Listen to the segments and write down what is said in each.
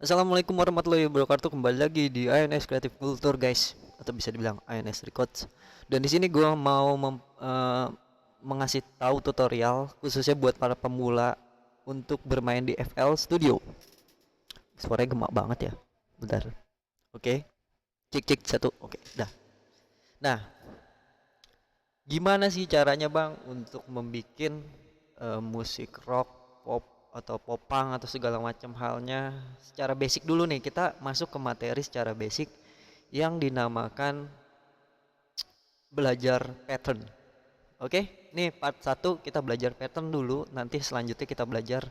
Assalamualaikum warahmatullahi wabarakatuh. Kembali lagi di INS Creative Culture, guys, atau bisa dibilang INS Records. Dan di sini gue mau mengasih tahu tutorial khususnya buat para pemula untuk bermain di FL Studio. Suaranya gemak banget ya. Bentar. Oke. Cek cek satu. Oke, dah. Nah, gimana sih caranya, Bang, untuk membuat musik rock, pop atau popang atau segala macam halnya secara basic dulu nih. Kita masuk ke materi secara basic yang dinamakan belajar pattern. Oke, nih part satu kita belajar pattern dulu, nanti selanjutnya kita belajar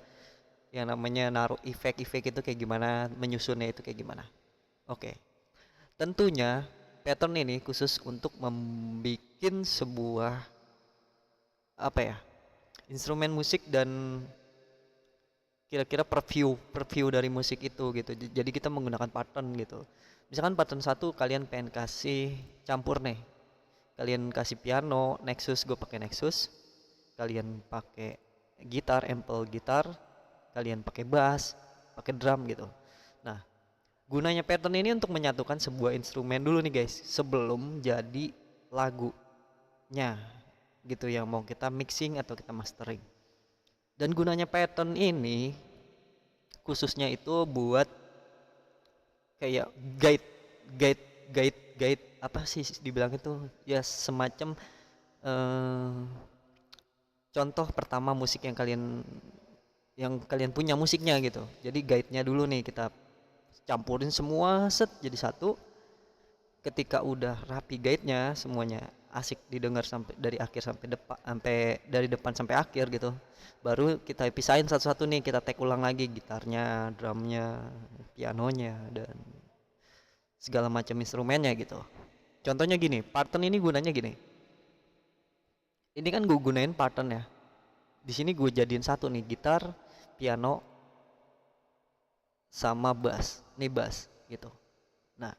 yang namanya naruh efek-efek itu kayak gimana, menyusunnya itu kayak gimana. Oke. Tentunya pattern ini khusus untuk membuat sebuah apa ya? Instrumen musik dan kira-kira preview dari musik itu gitu. Jadi kita menggunakan pattern gitu. Misalkan pattern satu kalian pengen kasih campur nih, kalian kasih piano Nexus, gue pakai Nexus, kalian pakai gitar ample gitar, kalian pakai bass, pakai drum gitu. Nah, gunanya pattern ini untuk menyatukan sebuah instrumen dulu nih guys sebelum jadi lagunya gitu yang mau kita mixing atau kita mastering. Dan gunanya pattern ini khususnya itu buat kayak guide guide guide apa sih dibilang itu ya, semacam eh, contoh pertama musik yang kalian punya musiknya gitu. Jadi guide-nya dulu nih kita campurin semua set jadi satu. Ketika udah rapi guide-nya semuanya asik didengar sampai dari akhir sampai depan, sampai dari depan sampai akhir gitu, baru kita pisahin satu-satu nih, kita take ulang lagi gitarnya, drumnya, pianonya, dan segala macam instrumennya gitu. Contohnya gini, pattern ini gunanya gini. Ini kan gue gunain pattern ya. Di sini gue jadiin satu nih, gitar, piano, sama bass. Nih bass gitu. Nah,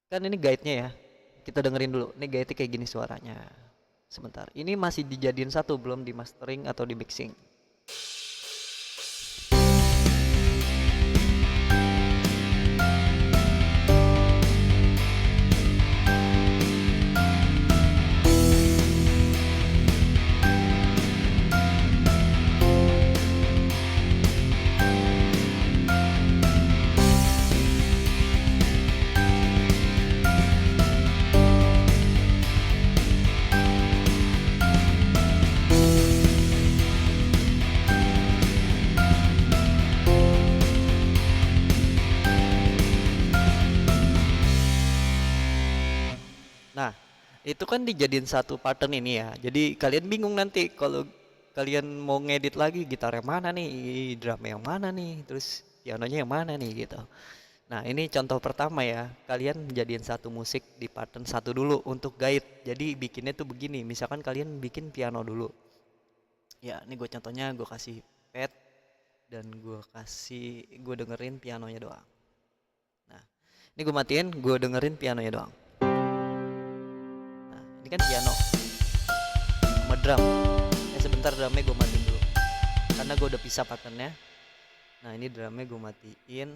kan ini guide-nya ya. Kita dengerin dulu. Nih guide-nya kayak gini suaranya. Sebentar. Ini masih dijadiin satu, belum di mastering atau di mixing. Nah, itu kan dijadiin satu pattern ini ya. Jadi kalian bingung nanti kalau kalian mau ngedit lagi, gitar yang mana nih, drum yang mana nih, terus pianonya yang mana nih gitu. Nah, ini contoh pertama ya. Kalian jadiin satu musik di pattern satu dulu untuk guide. Jadi bikinnya tuh begini. Misalkan kalian bikin piano dulu. Ya, ini gue contohnya, gue kasih pad dan gue dengerin pianonya doang. Nah, ini gue matiin, gue dengerin pianonya doang. Nah, ini kan piano sama drum. Sebentar, drumnya gue matiin dulu karena gue udah pisah patternnya. Nah, ini drumnya gue matiin.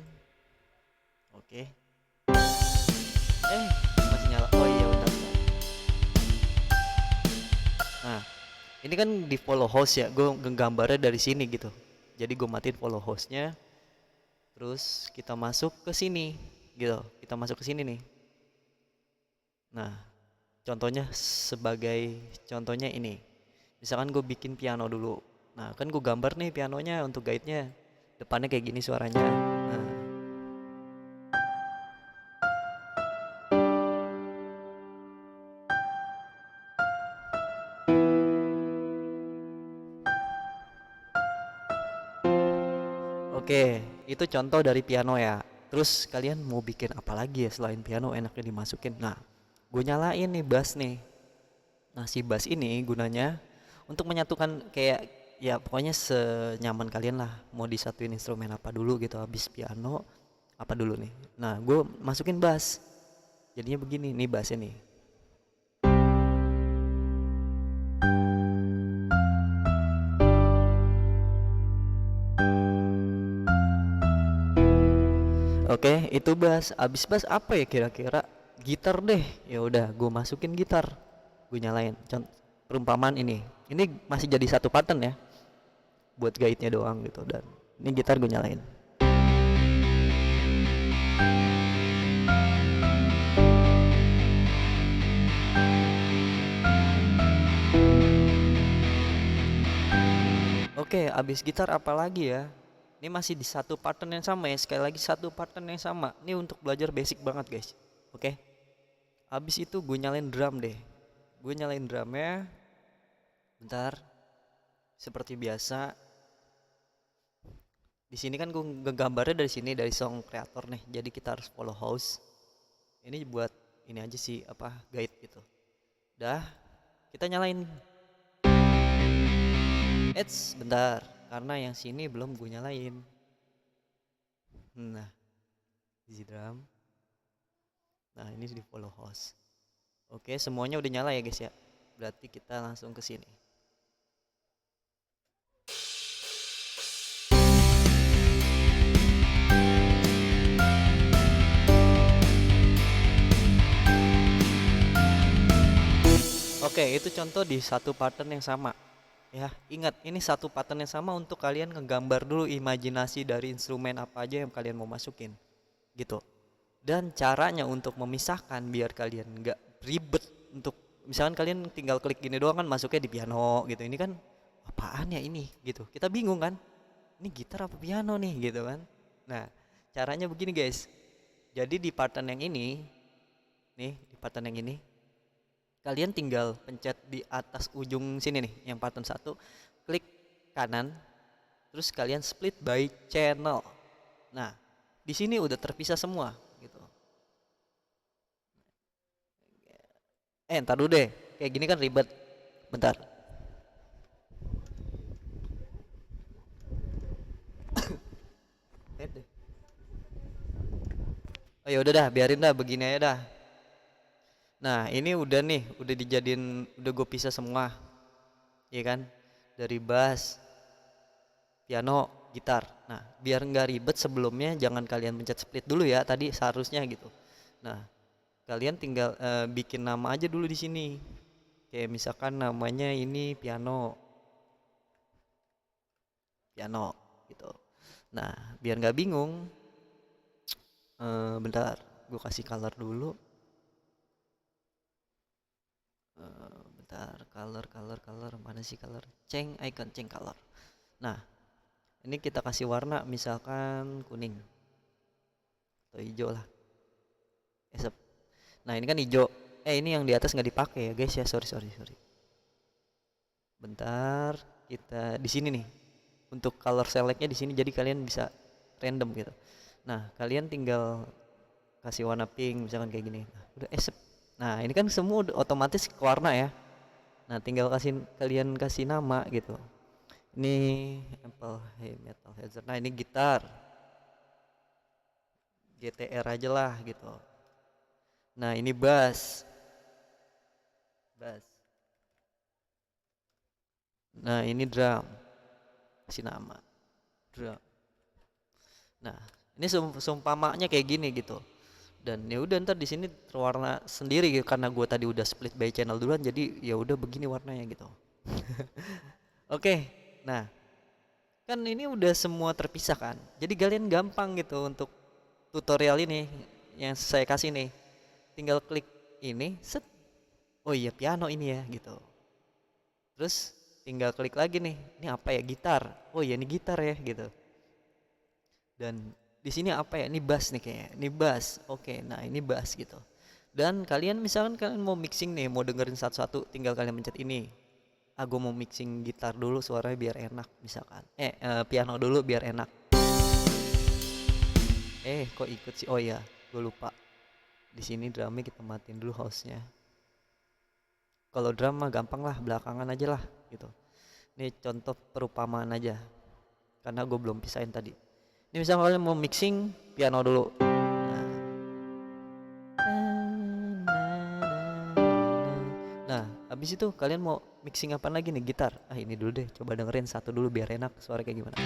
Oke. Masih nyala. Oh iya, bentar, bentar. Nah, ini kan di follow host ya, gue gambarnya dari sini gitu. Jadi gue matiin follow hostnya, terus kita masuk ke sini gitu. Kita masuk ke sini nih. Nah, contohnya ini. Misalkan gue bikin piano dulu. Nah, kan gue gambar nih pianonya untuk guide-nya. Depannya kayak gini suaranya. Nah, oke, itu contoh dari piano ya. Terus kalian mau bikin apa lagi ya selain piano enaknya dimasukin? Nah, gue nyalain nih bass nih. Nah, si bass ini gunanya untuk menyatukan kayak ya pokoknya senyaman kalian lah. Mau disatuin instrumen apa dulu gitu, habis piano apa dulu nih. Nah, gue masukin bass. Jadinya begini nih bassnya nih. Oke, itu bass. Abis bass apa ya kira-kira? Gitar deh. Ya udah, gue masukin gitar. Gue nyalain. Perumpamaan ini masih jadi satu pattern ya, buat guide-nya doang gitu. Dan ini gitar gue nyalain. Oke, abis gitar apa lagi ya? Ini masih di satu pattern yang sama ya. Sekali lagi satu pattern yang sama. Ini untuk belajar basic banget guys. Oke. Abis itu gue nyalain drum deh. Gue nyalain drumnya. Bentar. Seperti biasa. Di sini kan gue ngegambarnya dari sini, dari song creator nih. Jadi kita harus follow house. Ini buat ini aja sih, apa, guide gitu. Dah, kita nyalain. Bentar, karena yang sini belum gue nyalain. Nah, easy drum. Nah, ini di follow host. Oke, semuanya udah nyala ya guys ya. Berarti kita langsung ke sini. Oke, itu contoh di satu pattern yang sama. Ya, ingat ini satu pattern yang sama untuk kalian ngegambar dulu imajinasi dari instrumen apa aja yang kalian mau masukin. Gitu. Dan caranya untuk memisahkan biar kalian nggak ribet untuk misalkan kalian tinggal klik gini doang kan masuknya di piano gitu. Ini kan apaan ya ini gitu. Kita bingung kan? Ini gitar apa piano nih gitu kan. Nah, caranya begini guys. Jadi di pattern yang ini nih, di pattern yang ini kalian tinggal pencet di atas ujung sini nih, yang pattern 1, klik kanan, terus kalian split by channel. Nah, di sini udah terpisah semua gitu. Ntar dulu deh, kayak gini kan ribet. Bentar. Oh ya udah dah, biarin dah begini aja dah. Nah, ini udah nih, udah dijadiin, udah gue pisah semua. Iya kan? Dari bass, piano, gitar. Nah, biar nggak ribet sebelumnya jangan kalian pencet split dulu ya, tadi seharusnya gitu. Nah, kalian tinggal bikin nama aja dulu di sini. Kayak misalkan namanya ini piano. Piano gitu. Nah, biar nggak bingung, bentar, gue kasih color dulu. Bentar, color mana sih color? Icon ceng color. Nah, ini kita kasih warna misalkan kuning atau hijau lah. Nah, ini kan hijau. Ini yang di atas nggak dipakai ya guys ya, sorry. Bentar, kita di sini nih. Untuk color selectnya di sini, jadi kalian bisa random gitu. Nah, kalian tinggal kasih warna pink misalkan kayak gini. Nah, udah Nah, ini kan semua udah otomatis ke warna ya. Nah, tinggal kalian kasih nama gitu. Ini Apple Metal Hazard. Nah, ini gitar. GTR aja lah gitu. Nah, ini bass. Nah, ini drum. Kasih nama. Drum. Nah, ini seumpamanya kayak gini gitu. Dan ya udah ntar di sini terwarna sendiri gitu, karena gue tadi udah split by channel duluan, jadi ya udah begini warnanya gitu. Oke, nah kan ini udah semua terpisah kan, jadi kalian gampang gitu untuk tutorial ini yang saya kasih nih. Tinggal klik ini, set. Oh iya piano ini ya gitu. Terus tinggal klik lagi nih, ini apa ya, gitar. Oh iya ini gitar ya gitu. Dan di sini apa ya, ini bass nih kayaknya, ini bass. Oke, nah ini bass gitu. Dan kalian misalkan kalian mau mixing nih, mau dengerin satu-satu, tinggal kalian pencet ini. Aku mau mixing gitar dulu suaranya biar enak misalkan. Piano dulu biar enak. Kok ikut sih? Oh iya, gue lupa. Di sini drumnya kita matiin dulu house-nya. Kalau drum mah gampang lah, belakangan aja lah gitu. Ini contoh perumpamaan aja, karena gue belum pisahin tadi. Ini misalnya kalian mau mixing piano dulu. Nah, habis itu kalian mau mixing apa lagi nih, gitar. Ini dulu deh, coba dengerin satu dulu biar enak suara kayak gimana.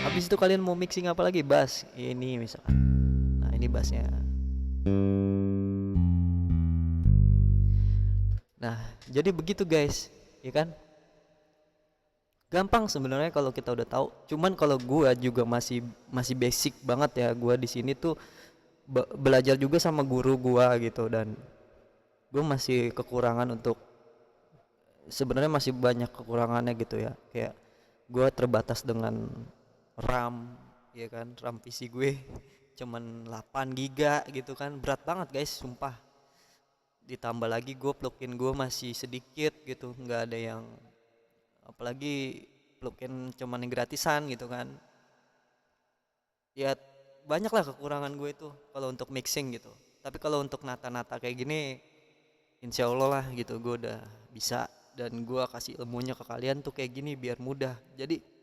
Habis itu kalian mau mixing apa lagi? Bass. Ini misalkan. Nah, ini bassnya. Nah, jadi begitu guys, ya kan? Gampang sebenarnya kalau kita udah tahu. Cuman kalau gua juga masih masih basic banget ya. Gua di sini tuh belajar juga sama guru gua gitu, dan gua masih kekurangan untuk, sebenarnya masih banyak kekurangannya gitu ya. Kayak gua terbatas dengan RAM, ya kan? RAM PC gue cuman 8 giga gitu kan. Berat banget guys, sumpah. Ditambah lagi gue plugin gue masih sedikit gitu, nggak ada yang, apalagi plugin cuman yang gratisan gitu kan. Ya banyak lah kekurangan gue itu kalau untuk mixing gitu. Tapi kalau untuk nata-nata kayak gini, insya Allah lah gitu gue udah bisa, dan gue kasih ilmunya ke kalian tuh kayak gini biar mudah. Jadi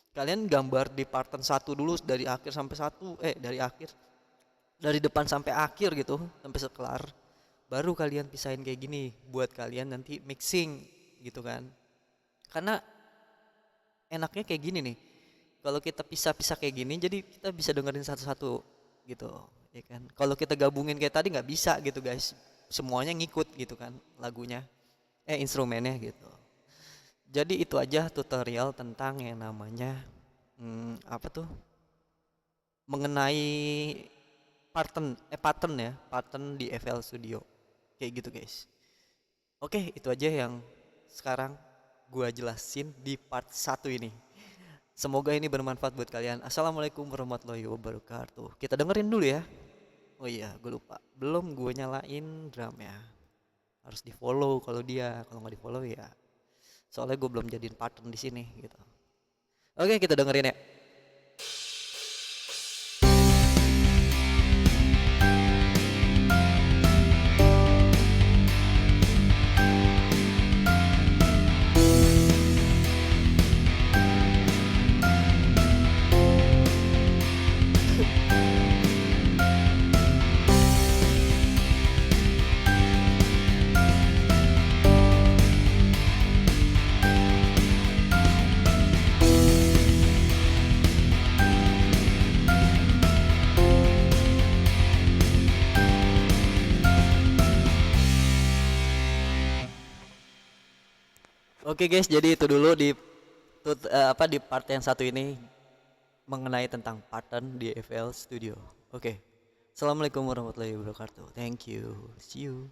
kalian gambar di parten satu dulu dari akhir sampai satu, dari akhir, dari depan sampai akhir gitu, sampai sekelar, baru kalian pisahin kayak gini buat kalian nanti mixing gitu kan. Karena enaknya kayak gini nih, kalau kita pisah-pisah kayak gini jadi kita bisa dengerin satu-satu gitu, ya kan. Kalau kita gabungin kayak tadi nggak bisa gitu guys, semuanya ngikut gitu kan lagunya, instrumennya gitu. Jadi itu aja tutorial tentang yang namanya apa tuh, mengenai pattern ya, pattern di FL Studio kayak gitu guys. Oke, itu aja yang sekarang gua jelasin di part satu ini. Semoga ini bermanfaat buat kalian. Assalamualaikum warahmatullahi wabarakatuh. Kita dengerin dulu ya. Oh iya, gue lupa. Belum gue nyalain drum ya. Harus di follow kalau dia, kalau nggak di follow ya. Soalnya gue belum jadiin pattern di sini gitu. Oke, kita dengerin ya. Oke guys, jadi itu dulu di di part yang satu ini mengenai tentang pattern di FL Studio. Oke. Assalamualaikum warahmatullahi wabarakatuh. Thank you. See you.